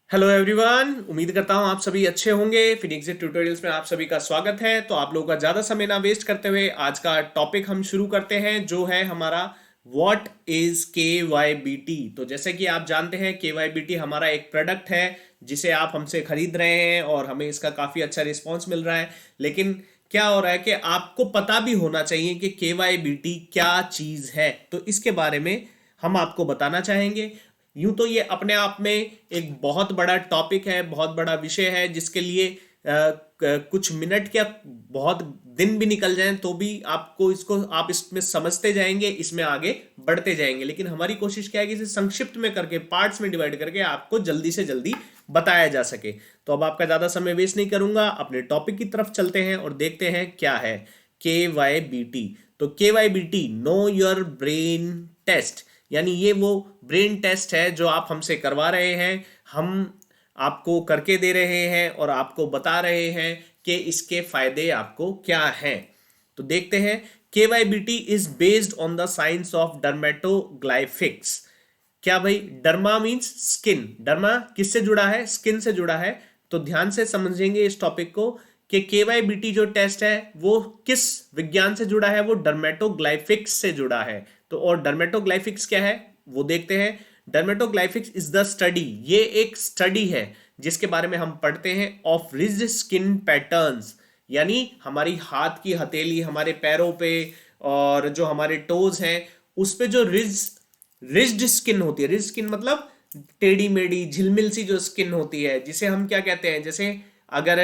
Hello everyone, उम्मीद करता हूँ आप सभी अच्छे होंगे। फिनिक्स ट्यूटोरियल्स में आप सभी का स्वागत है। तो आप लोगों का ज़्यादा समय ना वेस्ट करते हुए आज का टॉपिक हम शुरू करते हैं, जो है हमारा व्हाट इज KYBT। तो जैसे कि आप जानते हैं, KYBT हमारा एक प्रोडक्ट है जिसे आप हमसे खरीद रहे हैं और हमें इसका काफ़ी अच्छा रिस्पॉन्स मिल रहा है। लेकिन क्या हो रहा है कि आपको पता भी होना चाहिए कि KYBT क्या चीज़ है। तो इसके बारे में हम आपको बताना चाहेंगे। यूं तो ये अपने आप में एक बहुत बड़ा टॉपिक है, बहुत बड़ा विषय है, जिसके लिए कुछ मिनट क्या बहुत दिन भी निकल जाएं तो भी आपको इसको आप इसमें समझते जाएंगे, इसमें आगे बढ़ते जाएंगे। लेकिन हमारी कोशिश क्या है कि इसे संक्षिप्त में करके, पार्ट्स में डिवाइड करके आपको जल्दी से जल्दी बताया जा सके। तो अब आपका ज्यादा समय वेस्ट नहीं करूंगा, अपने टॉपिक की तरफ चलते हैं और देखते हैं क्या है KYBT। तो KYBT, know your brain test, यानी ये वो ब्रेन टेस्ट है जो आप हमसे करवा रहे हैं। हम आपको करके दे रहे हैं और आपको बता रहे हैं कि इसके फायदे आपको क्या हैं। तो देखते हैं। KYBT is based on the science of dermatoglyphics. क्या भाई? Derma means skin. डर्मा किससे जुड़ा है? स्किन से जुड़ा है। तो ध्यान से समझेंगे इस टॉपिक को कि KYBT जो टेस्ट है वो किस विज्ञान से जुड़ा है। वो डर्मेटोग्लाइफिक्स से जुड़ा है। तो और डर्मेटोग्लाइफिक्स क्या है वो देखते हैं। डर्मेटोग्लाइफिक्स इज द स्टडी, ये एक स्टडी है जिसके बारे में हम पढ़ते हैं, ऑफ रिज्ड स्किन पैटर्न्स, यानी हमारी हाथ की हथेली, हमारे पैरों पे और जो हमारे टोज हैं उस पे जो रिज्ड स्किन होती है। रिज्ड स्किन मतलब टेढ़ी मेढ़ी झिलमिल सी जो स्किन होती है, जिसे हम क्या कहते हैं, जैसे अगर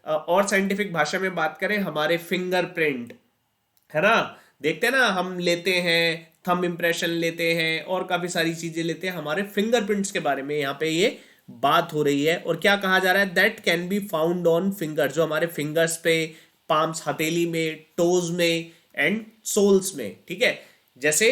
और साइंटिफिक भाषा में बात करें, हमारे फिंगरप्रिंट है ना। देखते हैं ना, हम लेते हैं थंब इम्प्रेशन, लेते हैं और काफी सारी चीजें लेते हैं। हमारे फिंगरप्रिंट्स के बारे में यहाँ पे ये बात हो रही है। और क्या कहा जा रहा है? That can be found on finger, जो हमारे फिंगर्स पे, पाम्स, हथेली में, टोज में एंड सोल्स में। ठीक है, जैसे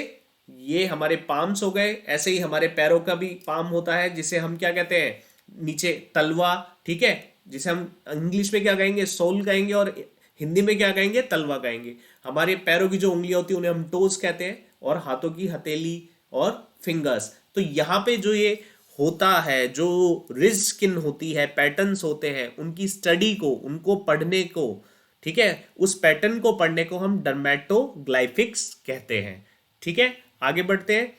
ये हमारे पाम्स हो गए, ऐसे ही हमारे पैरों का भी पाम होता है, जिसे हम क्या कहते हैं, नीचे तलवा। ठीक है, जिसे हम इंग्लिश में क्या कहेंगे? सोल कहेंगे, और हिंदी में क्या कहेंगे? तलवा कहेंगे। हमारे पैरों की जो उंगलियां होती है उन्हें हम टोज कहते हैं, और हाथों की हथेली और फिंगर्स। तो यहाँ पे जो ये होता है, जो रिज स्किन होती है, पैटर्न्स होते हैं, उनकी स्टडी को, उनको पढ़ने को, ठीक है, उस पैटर्न को पढ़ने को हम डर्मेटोग्लाइफिक्स कहते हैं। ठीक है, आगे बढ़ते हैं।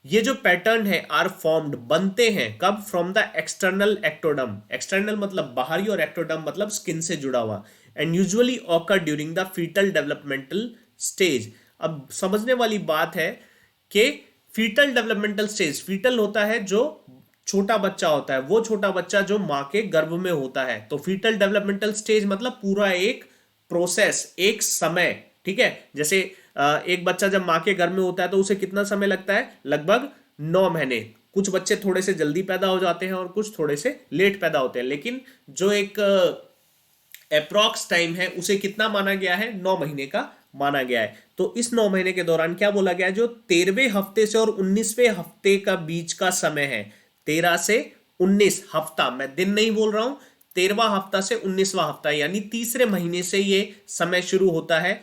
ये जो पैटर्न है आर फॉर्म्ड, बनते हैं कब? From the external ectoderm. External मतलब बाहरी और एक्टोडम मतलब स्किन से जुड़ा हुआ। And usually occur during the foetal developmental stage. अब समझने वाली बात है कि फीटल डेवलपमेंटल स्टेज, फीटल होता है जो छोटा बच्चा होता है, वो छोटा बच्चा जो माँ के गर्भ में होता है। तो फीटल डेवलपमेंटल स्टेज मतलब पूरा एक प्रोसेस, एक समय। ठीक है, जैसे एक बच्चा जब माँ के गर्भ में होता है तो उसे कितना समय लगता है? लगभग 9 महीने। कुछ बच्चे थोड़े से जल्दी पैदा हो जाते हैं और कुछ थोड़े से लेट पैदा होते हैं, लेकिन जो एक अप्रॉक्स टाइम है उसे कितना माना गया है? 9 महीने का माना गया है। तो इस 9 महीने के दौरान क्या बोला गया है? जो 13वें हफ्ते से और 19वें हफ्ते का बीच का समय है, 13 से 19 हफ्ता, मैं दिन नहीं बोल रहा हूं, 13वां हफ्ता से 19वां हफ्ता, यानी तीसरे महीने से ये समय शुरू होता है।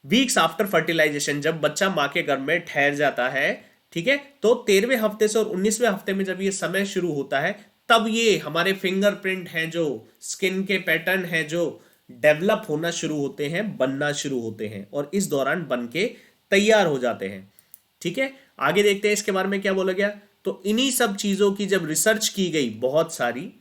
वीक्स आफ्टर फर्टिलाइजेशन, जब बच्चा माँ के गर्भ में ठहर जाता है, ठीक है, तो 13वें हफ्ते से और 19वें हफ्ते में जब ये समय शुरू होता है, तब ये हमारे फिंगरप्रिंट हैं, जो स्किन के पैटर्न हैं, जो डेवलप होना शुरू होते हैं, बनना शुरू होते हैं, और इस दौरान बन के तैयार हो जाते हैं। ठीक है, आगे देखते हैं इसके बारे में क्या बोला गया। तो इन्हीं सब चीजों की जब रिसर्च की गई, बहुत सारी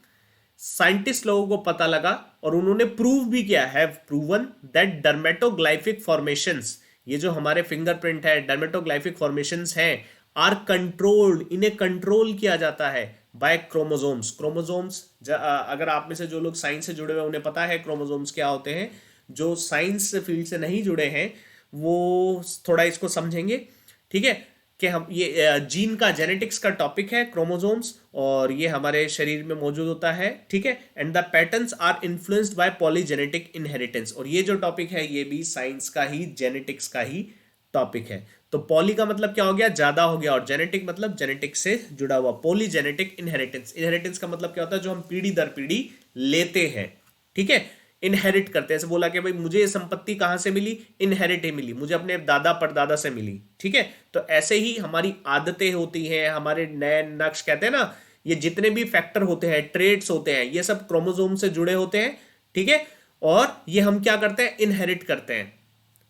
साइंटिस्ट लोगों को पता लगा और उन्होंने प्रूव भी किया है, प्रूवन दैट डर्मेटोग्लाइफिक फॉर्मेशंस, ये जो हमारे फिंगरप्रिंट है, डर्मेटोग्लाइफिक फॉर्मेशंस हैं, आर कंट्रोल्ड, इन्हें कंट्रोल किया जाता है बाय क्रोमोसोम्स। क्रोमोसोम्स, अगर आप में से जो लोग साइंस से जुड़े हुए उन्हें पता है क्रोमोसोम्स क्या होते हैं। जो साइंस फील्ड से नहीं जुड़े हैं वो थोड़ा इसको समझेंगे। ठीक है, कि हम ये जीन का, जेनेटिक्स का टॉपिक है क्रोमोसोम्स, और ये हमारे शरीर में मौजूद होता है। ठीक है, and the patterns are influenced by polygenetic inheritance, और ये जो टॉपिक है ये भी साइंस का ही, जेनेटिक्स का ही टॉपिक है। तो पॉली का मतलब क्या हो गया? ज्यादा हो गया, और जेनेटिक मतलब जेनेटिक्स से जुड़ा हुआ। पॉलीजेनेटिक इनहेरिटेंस, इनहेरिटेंस का मतलब क्या होता है? जो हम पीढ़ी दर पीढ़ी लेते हैं। ठीक है, इनहेरिट करते हैं। ऐसे बोला कि भाई मुझे ये संपत्ति कहां से मिली? इनहेरिट ही मिली, मुझे अपने दादा परदादा से मिली। ठीक है, तो ऐसे ही हमारी आदतें होती हैं, हमारे नए नक्श कहते हैं ना, ये जितने भी फैक्टर होते हैं, ट्रेड्स होते हैं, ये सब क्रोमोसोम से जुड़े होते हैं, ठीक है। और ये हम क्या करते हैं, इनहेरिट करते हैं।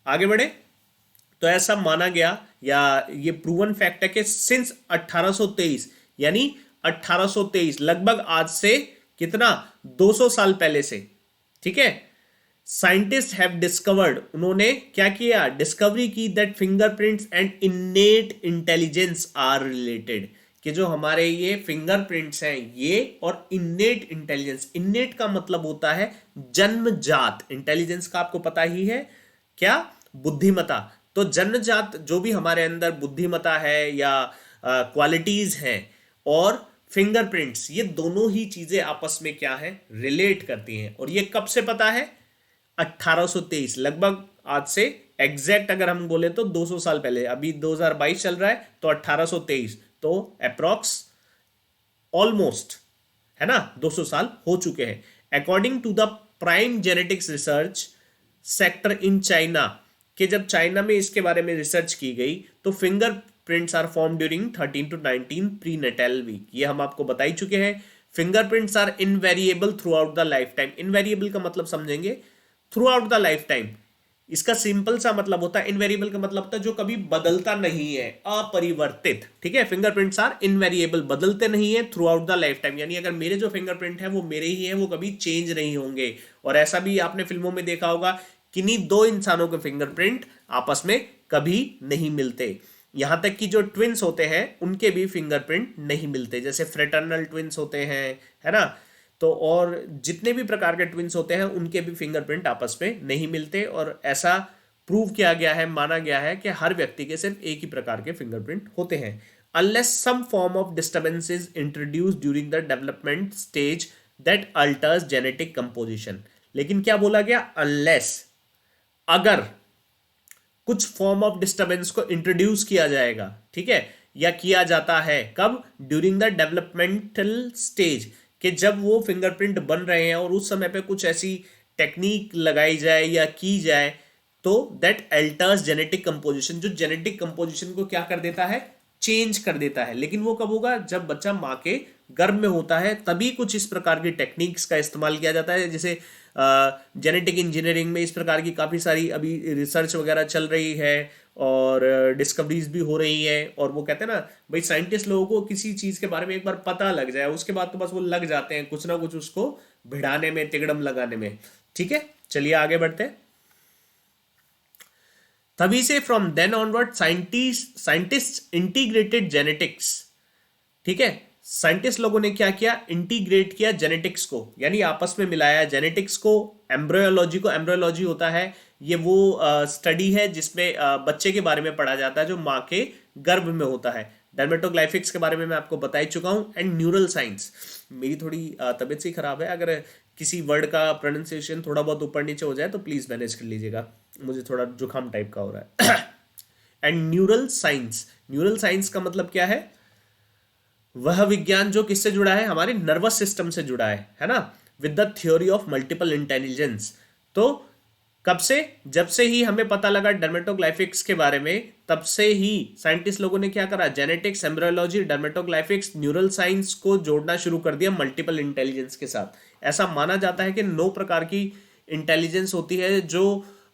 आगे बढ़े तो ऐसा माना गया या ये प्रूवन फैक्ट है कि सिंस 1823, यानी 1823 लगभग आज से कितना 200 साल पहले से, ठीक है, साइंटिस्ट हैव डिस्कवर्ड, उन्होंने क्या किया, डिस्कवरी की that fingerprints and innate intelligence are related, कि जो हमारे ये फिंगरप्रिंट्स हैं ये और इन्नेट इंटेलिजेंस, इन्नेट का मतलब होता है जन्मजात, इंटेलिजेंस का आपको पता ही है क्या, बुद्धिमता। तो जन्मजात जो भी हमारे अंदर बुद्धिमता है या क्वालिटीज हैं और फिंगरप्रिंट्स, ये दोनों ही चीजें आपस में क्या है, रिलेट करती हैं। और ये कब से पता है, 1823, लगभग आज से एग्जैक्ट अगर हम बोले तो 200 साल पहले, अभी 2022 चल रहा है तो 1823, तो अप्रॉक्स ऑलमोस्ट, है ना, 200 साल हो चुके हैं। According to the prime genetics research sector in China, कि जब चाइना में इसके बारे में रिसर्च की गई तो finger prints are form during 13 to 19 prenatal week, ये हम आपको बता ही चुके हैं। Fingerprints are invariable throughout the life time, invariable का मतलब समझेंगे, throughout the life time, इसका सिंपल सा मतलब होता है, इनवेरिएबल का मतलब होता है जो कभी बदलता नहीं है, अपरिवर्तित, ठीक है। फिंगरप्रिंट्स आर इनवेरिएबल, बदलते नहीं है through out the life time, यानी अगर मेरे जो फिंगरप्रिंट है वो मेरे ही है, वो कभी चेंज नहीं होंगे। और ऐसा भी आपने फिल्मों में देखा होगा, किन्हीं दो इंसानों के फिंगरप्रिंट आपस में कभी नहीं मिलते, यहां तक कि जो ट्विंस होते हैं उनके भी फिंगरप्रिंट नहीं मिलते, जैसे फ्रेटर्नल ट्विंस होते हैं, है ना, तो और जितने भी प्रकार के ट्विंस होते हैं उनके भी फिंगरप्रिंट आपस में नहीं मिलते। और ऐसा प्रूव किया गया है, माना गया है कि हर व्यक्ति के सिर्फ एक ही प्रकार के फिंगरप्रिंट होते हैं, unless some form of disturbance is introduced during the development stage that alters genetic composition. लेकिन क्या बोला गया, अनलेस, अगर कुछ फॉर्म ऑफ डिस्टर्बेंस को इंट्रोड्यूस किया जाएगा, ठीक है, या किया जाता है, कब, ड्यूरिंग द डेवलपमेंटल स्टेज, कि जब वो फिंगरप्रिंट बन रहे हैं और उस समय पे कुछ ऐसी टेक्निक लगाई जाए या की जाए, तो दैट अल्टर्स जेनेटिक कंपोजिशन, जो जेनेटिक कंपोजिशन को क्या कर देता है, चेंज कर देता है। लेकिन वो कब होगा, जब बच्चा माँ के गर्भ में होता है, तभी कुछ इस प्रकार की टेक्निक्स का इस्तेमाल किया जाता है। जैसे जेनेटिक इंजीनियरिंग में इस प्रकार की काफ़ी सारी अभी रिसर्च वगैरह चल रही है और डिस्कवरीज भी हो रही है। और वो कहते हैं ना भाई, साइंटिस्ट लोगों को किसी चीज़ के बारे में एक बार पता लग जाए, उसके बाद तो बस वो लग जाते हैं कुछ ना कुछ उसको भिड़ाने में, तिगड़म लगाने में, ठीक है। चलिए आगे बढ़ते हैं। तभी से from then onward scientist integrated genetics, ठीक है, साइंटिस्ट लोगों ने क्या किया, इंटीग्रेट किया जेनेटिक्स को, यानी आपस में मिलाया जेनेटिक्स को, एम्ब्रियोलॉजी को। एम्ब्रियोलॉजी होता है ये वो स्टडी है जिसमें बच्चे के बारे में पढ़ा जाता है जो माँ के गर्भ में होता है। डर्मेटोग्लाइफिक्स के बारे में मैं आपको बता ही चुका हूँ। एंड न्यूरल साइंस, मेरी थोड़ी तबीयत सी खराब है, अगर किसी वर्ड का प्रोनाउंसिएशन थोड़ा बहुत ऊपर नीचे हो जाए तो प्लीज़ मैनेज कर लीजिएगा, मुझे थोड़ा जुकाम टाइप का हो रहा है। And neural science, neural science का मतलब क्या है, वह विज्ञान जो किससे जुड़ा है, हमारे नर्वस सिस्टम से जुड़ा है ना, with the theory of multiple intelligence. तो कब से, जब से ही हमें पता लगा डर्मेटोग्लाइफिक्स के बारे में, तब से ही साइंटिस्ट लोगों ने क्या करा, जेनेटिक्स, एम्ब्रियोलॉजी, डर्मेटोग्लाइफिक्स, न्यूरल साइंस को जोड़ना शुरू कर दिया मल्टीपल इंटेलिजेंस के साथ। ऐसा माना जाता है कि 9 प्रकार की इंटेलिजेंस होती है जो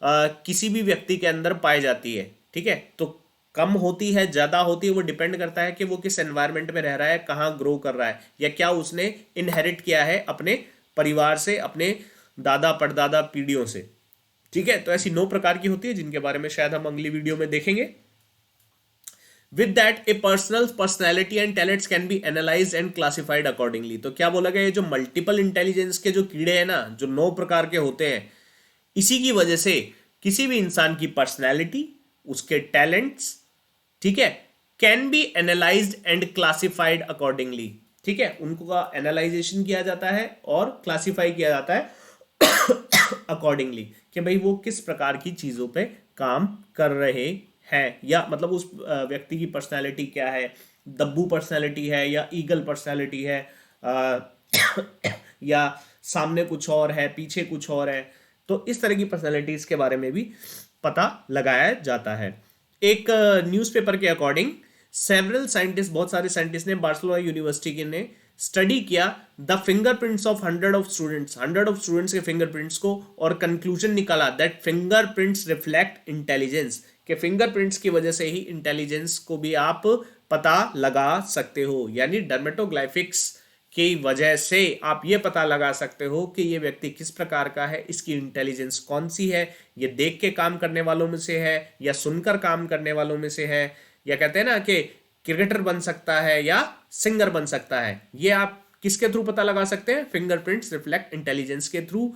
किसी भी व्यक्ति के अंदर पाई जाती है, ठीक है। तो कम होती है, ज़्यादा होती है, वो डिपेंड करता है कि वो किस एनवायरनमेंट में रह रहा है, कहाँ ग्रो कर रहा है, या क्या उसने इनहेरिट किया है अपने परिवार से, अपने दादा परदादा पीढ़ियों से, ठीक है। तो ऐसी 9 प्रकार की होती है जिनके बारे में शायद हम अगली वीडियो में देखेंगे। With that A personality and talents can be analyse and classified accordingly. तो क्या बोला गया, ये जो मल्टीपल इंटेलिजेंस के जो कीड़े हैं ना, जो 9 प्रकार के होते हैं, इसी की वजह से किसी भी इंसान की पर्सनैलिटी, उसके टैलेंट्स, ठीक है, can be analysed and classified accordingly, ठीक है, उनको का एनालाइजेशन किया जाता है और क्लासिफाई किया जाता है अकॉर्डिंगली, कि भाई वो किस प्रकार की चीजों पे काम कर रहे हैं, या मतलब उस व्यक्ति की पर्सनालिटी क्या है, दब्बू पर्सनालिटी है या ईगल पर्सनालिटी है, या सामने कुछ और है, पीछे कुछ और है। तो इस तरह की पर्सनालिटीज के बारे में भी पता लगाया जाता है। एक न्यूज़पेपर के अकॉर्डिंग सेवरल साइंटिस्ट, बहुत सारे साइंटिस्ट ने बार्सिलोना यूनिवर्सिटी के ने स्टडी किया the fingerprints of 100 of students के फिंगरप्रिंट्स को, और कंक्लूजन निकाला दैट फिंगरप्रिंट्स रिफ्लेक्ट इंटेलिजेंस, के फिंगरप्रिंट्स की वजह से ही इंटेलिजेंस को भी आप पता लगा सकते हो। यानी डर्मेटोग्लाइफिक्स की वजह से आप ये पता लगा सकते हो कि ये व्यक्ति किस प्रकार का है, इसकी इंटेलिजेंस कौन सी है, ये देख के काम करने वालों में से है या सुनकर काम करने वालों में से है, या कहते हैं ना कि क्रिकेटर बन सकता है या सिंगर बन सकता है। ये आप किसके थ्रू पता लगा सकते हैं? फिंगरप्रिंट्स रिफ्लेक्ट इंटेलिजेंस के थ्रू।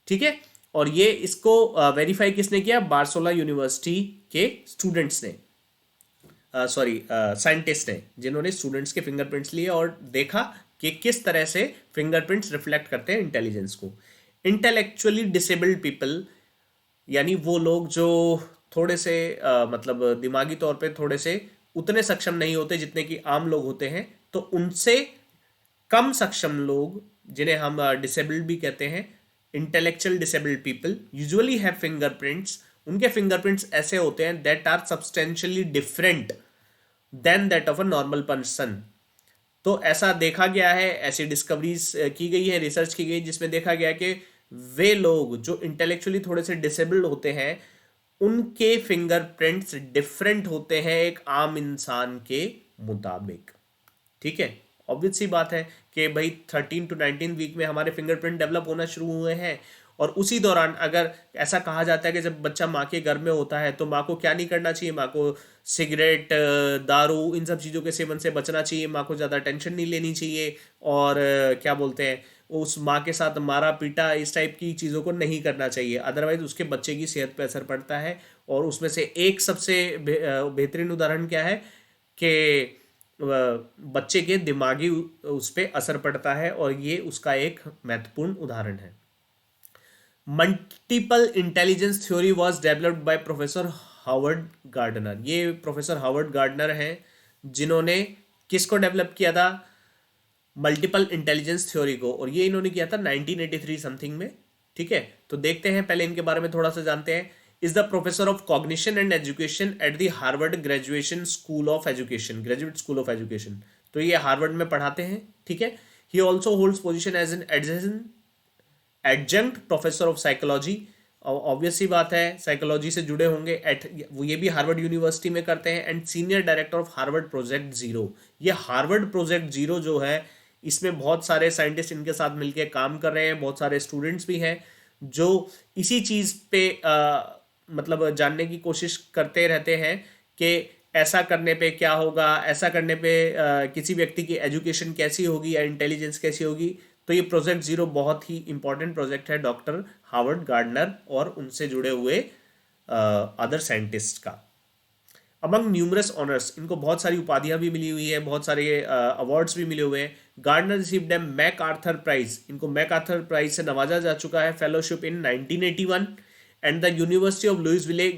ठीक है, और ये इसको वेरीफाई किसने किया? बार्सिलोना यूनिवर्सिटी के स्टूडेंट्स ने, साइंटिस्ट ने, जिन्होंने स्टूडेंट्स के फिंगरप्रिंट्स लिए और देखा कि किस तरह से फिंगरप्रिंट्स रिफ्लेक्ट करते हैं इंटेलिजेंस को। इंटेलेक्चुअली डिसेबल्ड पीपल, यानी वो लोग जो थोड़े से मतलब दिमागी तौर पे थोड़े से उतने सक्षम नहीं होते जितने कि आम लोग होते हैं, तो उनसे कम सक्षम लोग, जिन्हें हम डिसेबल्ड भी कहते हैं, intellectual disabled people usually have fingerprints, उनके फिंगरप्रिंट्स ऐसे होते हैं that are substantially different than that of a normal person. तो ऐसा देखा गया है, ऐसी डिस्कवरीज की गई है, रिसर्च की गई, जिसमें देखा गया कि वे लोग जो इंटेलेक्चुअली थोड़े से डिसेबल्ड होते हैं, उनके फिंगरप्रिंट्स डिफरेंट होते हैं एक आम इंसान के मुताबिक। ठीक है, ऑब्वियस सी बात है कि भाई 13 to 19 वीक में हमारे फिंगरप्रिंट डेवलप होना शुरू हुए हैं, और उसी दौरान अगर ऐसा कहा जाता है कि जब बच्चा माँ के गर्भ में होता है तो माँ को क्या नहीं करना चाहिए? माँ को सिगरेट, दारू, इन सब चीज़ों के सेवन से बचना चाहिए, माँ को ज़्यादा टेंशन नहीं लेनी चाहिए, और क्या बोलते हैं, उस माँ के साथ मारा पीटा इस टाइप की चीज़ों को नहीं करना चाहिए, अदरवाइज उसके बच्चे की सेहत पर असर पड़ता है। और उसमें से एक सबसे बेहतरीन उदाहरण क्या है कि बच्चे के दिमागी उस पर असर पड़ता है, और ये उसका एक महत्वपूर्ण उदाहरण है। Multiple intelligence theory was developed by professor Howard Gardner. ये प्रोफेसर हावर्ड गार्डनर हैं जिन्होंने किसको डेवलप किया था? मल्टीपल इंटेलिजेंस थ्योरी को, और ये इन्होंने किया था 1983 समथिंग में। ठीक है, तो देखते हैं, पहले इनके बारे में थोड़ा सा जानते हैं। Is the professor of cognition and education at the Harvard graduate school of education. तो ये हार्वर्ड में पढ़ाते हैं। ठीक है, he also holds position as an adjunct professor of psychology. Obvious सी बात है, साइकोलॉजी से जुड़े होंगे, वो ये भी हार्वर्ड यूनिवर्सिटी में करते हैं। And senior director of Harvard project zero. ये हार्वर्ड प्रोजेक्ट जीरो जो है, इसमें बहुत सारे साइंटिस्ट इनके साथ मिलकर काम कर रहे हैं, बहुत सारे स्टूडेंट्स भी हैं जो इसी चीज़ पे मतलब जानने की कोशिश करते रहते हैं कि ऐसा करने पे क्या होगा, ऐसा करने पे किसी व्यक्ति की एजुकेशन कैसी होगी या इंटेलिजेंस कैसी होगी। तो ये प्रोजेक्ट जीरो बहुत ही इंपॉर्टेंट प्रोजेक्ट है डॉक्टर हावर्ड गार्डनर और उनसे जुड़े हुए अदर साइंटिस्ट का। अमंग न्यूमरस ऑनर्स, इनको बहुत सारी उपाधियां भी मिली हुई है, बहुत सारे अवार्ड्स भी मिले हुए हैं। Gardner received a MacArthur prize, इनको मैक आर्थर प्राइज से नवाजा जा चुका है। Fellowship in 1981 and the university of Louisville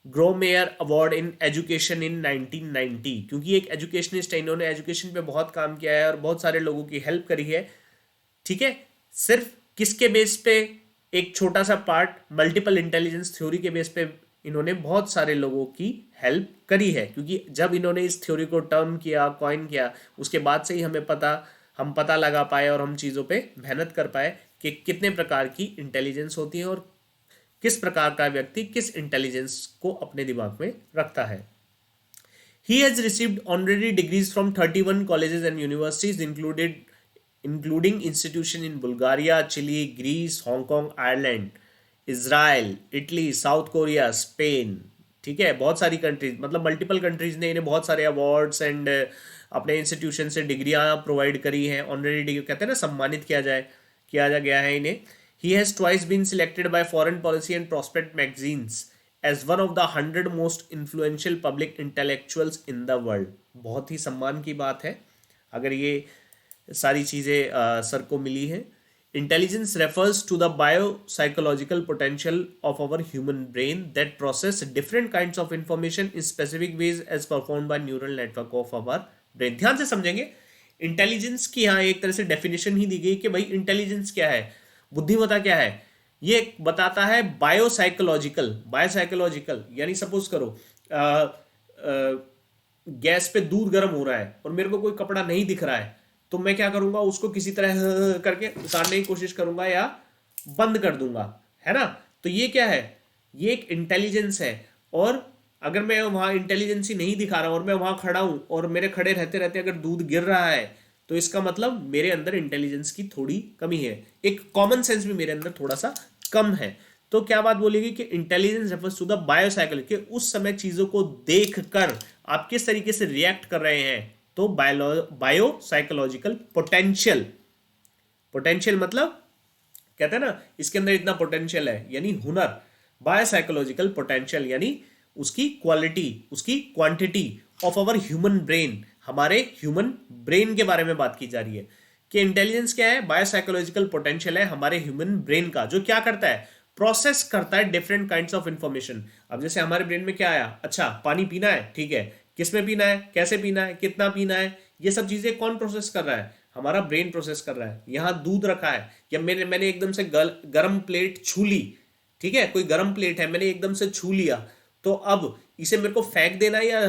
Grawemeyer award in education in 1990। क्योंकि एक एजुकेशनिस्ट है, इन्होंने एजुकेशन पे बहुत काम किया है और बहुत सारे लोगों की हेल्प करी है। ठीक है, सिर्फ किसके बेस पे? एक छोटा सा पार्ट मल्टीपल इंटेलिजेंस थ्योरी के बेस पे इन्होंने बहुत सारे लोगों की हेल्प करी है, क्योंकि जब इन्होंने इस थ्योरी को टर्म किया, कॉइन किया, उसके बाद से ही हम पता लगा पाए और हम चीज़ों पे मेहनत कर पाए कि कितने प्रकार की इंटेलिजेंस होती है और किस प्रकार का व्यक्ति किस इंटेलिजेंस को अपने दिमाग में रखता है। He has received honorary degrees from 31 colleges and universities including institution in Bulgaria, Chile, Greece, Hong Kong, Ireland, Israel, Italy, South Korea, Spain। ठीक है, बहुत सारी कंट्रीज, मतलब मल्टीपल कंट्रीज ने इन्हें बहुत सारे अवार्ड्स एंड अपने इंस्टीट्यूशन से डिग्रियां प्रोवाइड करी हैं। ऑनरेरी डिग्री कहते हैं ना, सम्मानित किया जा गया है इन्हें। He has twice been selected by Foreign Policy and Prospect magazines as one of the 100 most influential public intellectuals in the world। बहुत ही सम्मान की बात है अगर ये सारी चीज़ें सर को मिली हैं। Intelligence refers to the biopsychological potential of our human brain that process different kinds of information in specific ways as performed by neural network of our brain। ध्यान से समझेंगे, इंटेलिजेंस की यहाँ एक तरह से डेफिनेशन ही दी गई कि भाई इंटेलिजेंस क्या है, बुद्धिमत्ता क्या है। ये बताता है बायोसाइकोलॉजिकल, यानी सपोज करो गैस पे दूध गर्म हो रहा है और मेरे को कोई कपड़ा नहीं दिख रहा है, तो मैं क्या करूंगा, उसको किसी तरह करके उतारने की कोशिश करूंगा या बंद कर दूंगा, है ना। तो ये क्या है, ये एक इंटेलिजेंस है। और अगर मैं वहां इंटेलिजेंस ही नहीं दिखा रहा हूं और मैं वहां खड़ा हूं और मेरे खड़े रहते रहते अगर दूध गिर रहा है, तो इसका मतलब मेरे अंदर इंटेलिजेंस की थोड़ी कमी है, एक कॉमन सेंस भी मेरे अंदर थोड़ा सा कम है। तो क्या बात बोलेगी कि इंटेलिजेंस रेफर्स टू द बायोसाइकिल, कि उस समय चीजों को देखकर आप किस तरीके से रिएक्ट कर रहे हैं। तो बायोसाइकोलॉजिकल पोटेंशियल, पोटेंशियल मतलब कहते हैं ना इसके अंदर इतना पोटेंशियल है, यानी हुनर। बायोसाइकोलॉजिकल पोटेंशियल यानी उसकी क्वालिटी, उसकी quantity of our human brain, हमारे ह्यूमन ब्रेन के बारे में बात की जा रही है कि इंटेलिजेंस क्या है, बायोसाइकोलॉजिकल पोटेंशियल है हमारे ह्यूमन ब्रेन का, जो क्या करता है, प्रोसेस करता है डिफरेंट काइंड्स ऑफ इंफॉर्मेशन। अब जैसे हमारे ब्रेन में क्या आया, अच्छा पानी पीना है, ठीक है, किस में पीना है, कैसे पीना है, कितना पीना है, ये सब चीजें कौन प्रोसेस कर रहा है, हमारा ब्रेन प्रोसेस कर रहा है। यहाँ दूध रखा है, या मैंने एकदम से गरम प्लेट छू ली, ठीक है, कोई गरम प्लेट है मैंने एकदम से छू लिया, तो अब इसे मेरे को फेंक देना है या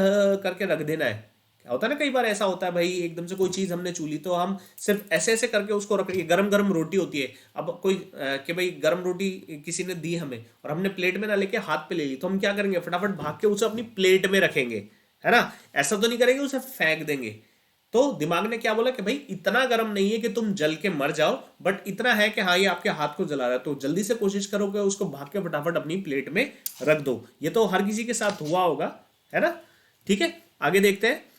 करके रख देना है। क्या होता है ना, कई बार ऐसा होता है भाई, एकदम से कोई चीज हमने छू ली तो हम सिर्फ ऐसे ऐसे करके उसको रख रही है। गरम गरम रोटी होती है, अब कोई कि भाई गरम रोटी किसी ने दी हमें और हमने प्लेट में ना लेके हाथ पे ले ली, तो हम क्या करेंगे, फटाफट भाग के उसे अपनी प्लेट में रखेंगे, है ना। ऐसा तो नहीं करेंगे उसे फेंक देंगे। तो दिमाग ने क्या बोला कि भाई इतना गर्म नहीं है कि तुम जल के मर जाओ, बट इतना है कि हाँ ये आपके हाथ को जला रहा है, तो जल्दी से कोशिश करो कि उसको भाग के फटाफट अपनी प्लेट में रख दो। ये तो हर किसी के साथ हुआ होगा, है ना। ठीक है, आगे देखते हैं।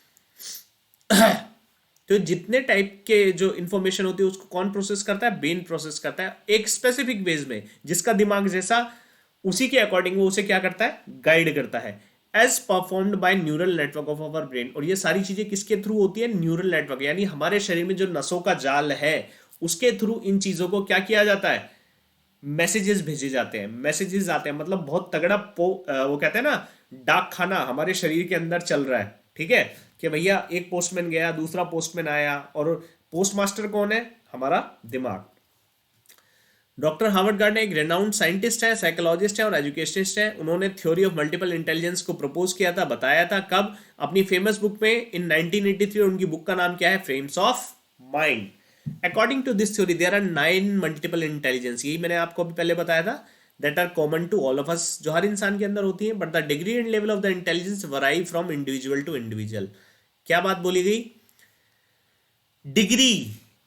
तो जितने टाइप के जो इंफॉर्मेशन होती है उसको कौन प्रोसेस करता है, ब्रेन प्रोसेस करता है एक स्पेसिफिक वेज में, जिसका दिमाग जैसा उसी के अकॉर्डिंग वो उसे क्या करता है, गाइड करता है, as performed by neural network of our brain. और ये सारी चीजें किसके थ्रू होती है, न्यूरल नेटवर्क, यानी हमारे शरीर में जो नसों का जाल है उसके थ्रू इन चीजों को क्या किया जाता है, मैसेजेस भेजे जाते हैं, मैसेजेस आते हैं। मतलब बहुत तगड़ा वो कहते हैं ना, डाक खाना हमारे शरीर के अंदर चल रहा है, ठीक है, कि भैया एक पोस्टमैन गया, दूसरा पोस्टमैन आया, और पोस्टमास्टर कौन है, हमारा दिमाग। डॉक्टर हार्वर्ड गार्डनर एक रेनाउंड साइंटिस्ट है, साइकोलॉजिस्ट है और एजुकेशनिस्ट है। उन्होंने थ्योरी ऑफ मल्टीपल इंटेलिजेंस को प्रपोज किया था, बताया था, कब, अपनी फेमस बुक में इन 1983। उनकी बुक का नाम क्या है, frames of mind. According to this theory there are 9 multiple intelligence, यही मैंने आपको अभी पहले बताया था, that are common to all of us, जो हर इंसान के अंदर होती है, but the degree and level of the intelligence vary from individual to individual. क्या बात बोली गई, degree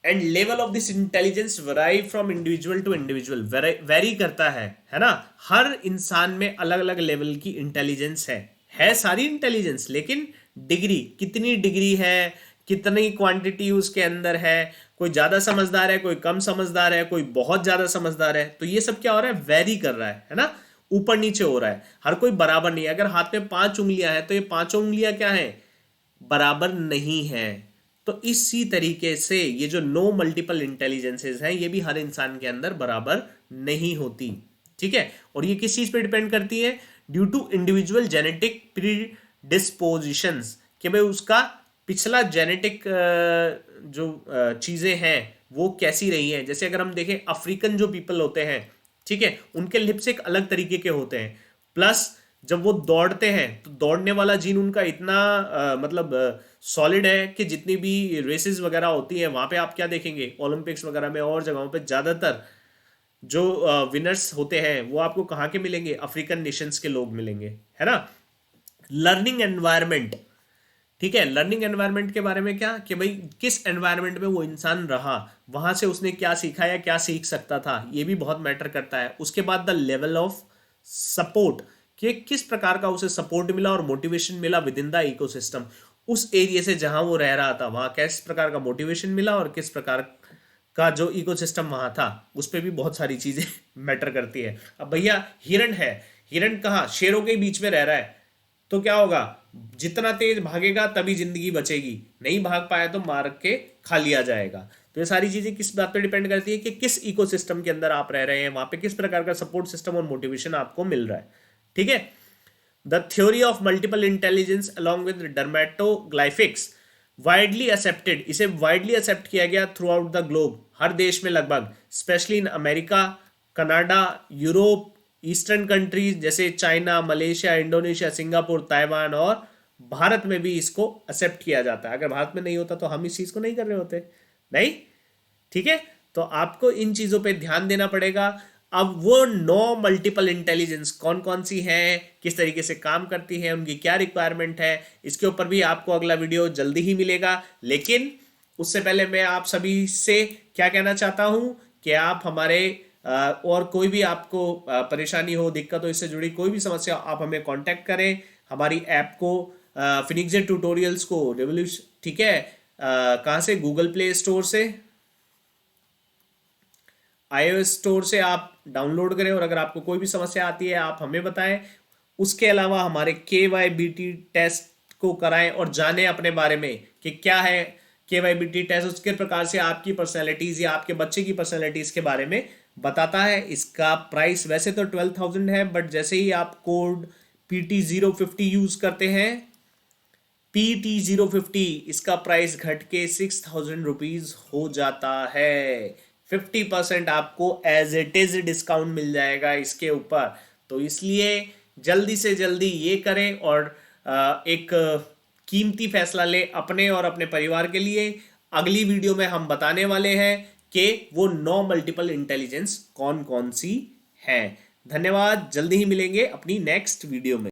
and level of this intelligence vary from individual to individual, vary करता है ना। हर इंसान में अलग अलग लेवल की इंटेलिजेंस है सारी इंटेलिजेंस, लेकिन डिग्री, कितनी डिग्री है, कितनी क्वांटिटी उसके अंदर है, कोई ज्यादा समझदार है, कोई कम समझदार है, कोई बहुत ज्यादा समझदार है, तो ये सब क्या हो रहा है, वेरी कर रहा है ना, ऊपर नीचे हो रहा है, हर कोई बराबर नहीं है। अगर हाथ में 5 उंगलियां हैं तो ये पांचों उंगलियां क्या है, बराबर नहीं है। तो इसी तरीके से ये जो 9 मल्टीपल इंटेलिजेंसेस हैं, ये भी हर इंसान के अंदर बराबर नहीं होती, ठीक है। और ये किस चीज पे डिपेंड करती है, ड्यू टू इंडिविजुअल जेनेटिक प्रीडिस्पोजिशंस, कि भाई उसका पिछला जेनेटिक जो चीजें हैं वो कैसी रही हैं। जैसे अगर हम देखें अफ्रीकन जो पीपल होते हैं, ठीक है, उनके लिप्स एक अलग तरीके के होते हैं, प्लस जब वो दौड़ते हैं तो दौड़ने वाला जीन उनका इतना मतलब सॉलिड है कि जितनी भी रेसेस वगैरह होती हैं वहां पे आप क्या देखेंगे, ओलंपिक्स वगैरह में और जगहों पे ज्यादातर जो विनर्स होते हैं वो आपको कहाँ के मिलेंगे, अफ्रीकन नेशंस के लोग मिलेंगे, है ना। लर्निंग एनवायरनमेंट, ठीक है, लर्निंग एनवायरनमेंट के बारे में क्या, कि भाई किस एनवायरनमेंट में वो इंसान रहा, वहां से उसने क्या सीखा या क्या सीख सकता था, ये भी बहुत मैटर करता है। उसके बाद द लेवल ऑफ सपोर्ट, कि किस प्रकार का उसे सपोर्ट मिला और मोटिवेशन मिला विद इन द इकोसिस्टम, उस एरिया से जहां वो रह रहा था वहां किस प्रकार का मोटिवेशन मिला और किस प्रकार का जो इकोसिस्टम वहां था, उस पर भी बहुत सारी चीजें मैटर करती है। अब भैया हिरण है, हिरण कहाँ, शेरों के बीच में रह रहा है, तो क्या होगा, जितना तेज भागेगा तभी जिंदगी बचेगी, नहीं भाग पाया तो मार के खा लिया जाएगा। तो ये सारी चीजें किस बात पे डिपेंड करती है, कि किस इकोसिस्टम के अंदर आप रह रहे हैं, वहां पे किस प्रकार का सपोर्ट सिस्टम और मोटिवेशन आपको मिल रहा है, ठीक है। The theory of multiple intelligence along with dermatoglyphics widely accepted, इसे वाइडली एक्सेप्ट किया गया थ्रू आउट द ग्लोब, हर देश में लगभग, specially in America, Canada, Europe, eastern countries जैसे China, Malaysia, Indonesia, Singapore, Taiwan और भारत में भी इसको एक्सेप्ट किया जाता है। अगर भारत में नहीं होता तो हम इस चीज को नहीं कर रहे होते। नहीं, ठीक है। तो आपको इन चीजों पे ध्यान देना पड़ेगा। अब वो 9 मल्टीपल इंटेलिजेंस कौन कौन सी हैं, किस तरीके से काम करती है, उनकी क्या रिक्वायरमेंट है, इसके ऊपर भी आपको अगला वीडियो जल्दी ही मिलेगा। लेकिन उससे पहले मैं आप सभी से क्या कहना चाहता हूं कि आप हमारे और कोई भी आपको परेशानी हो, दिक्कत हो, इससे जुड़ी कोई भी समस्या हो, आप हमें कांटेक्ट करें। हमारी ऐप को फिनिक्स ट्यूटोरियल्स को रेवोल्यूशन, ठीक है, कहाँ से, गूगल प्ले स्टोर से, iOS स्टोर से आप डाउनलोड करें। और अगर आपको कोई भी समस्या आती है आप हमें बताएं। उसके अलावा हमारे KYBT टेस्ट को कराएं और जानें अपने बारे में कि क्या है KYBT टेस्ट। उसके प्रकार से आपकी पर्सनैलिटीज या आपके बच्चे की पर्सनैलिटीज के बारे में बताता है। इसका प्राइस वैसे तो 12,000 है, बट जैसे ही आप कोड PT050 यूज करते हैं, PT050, इसका प्राइस घट के 6,000 रुपीज हो जाता है। 50% आपको एज इट इज डिस्काउंट मिल जाएगा इसके ऊपर। तो इसलिए जल्दी से जल्दी ये करें और एक कीमती फैसला ले अपने और अपने परिवार के लिए। अगली वीडियो में हम बताने वाले हैं कि वो 9 मल्टीपल इंटेलिजेंस कौन कौन सी हैं। धन्यवाद, जल्दी ही मिलेंगे अपनी नेक्स्ट वीडियो में।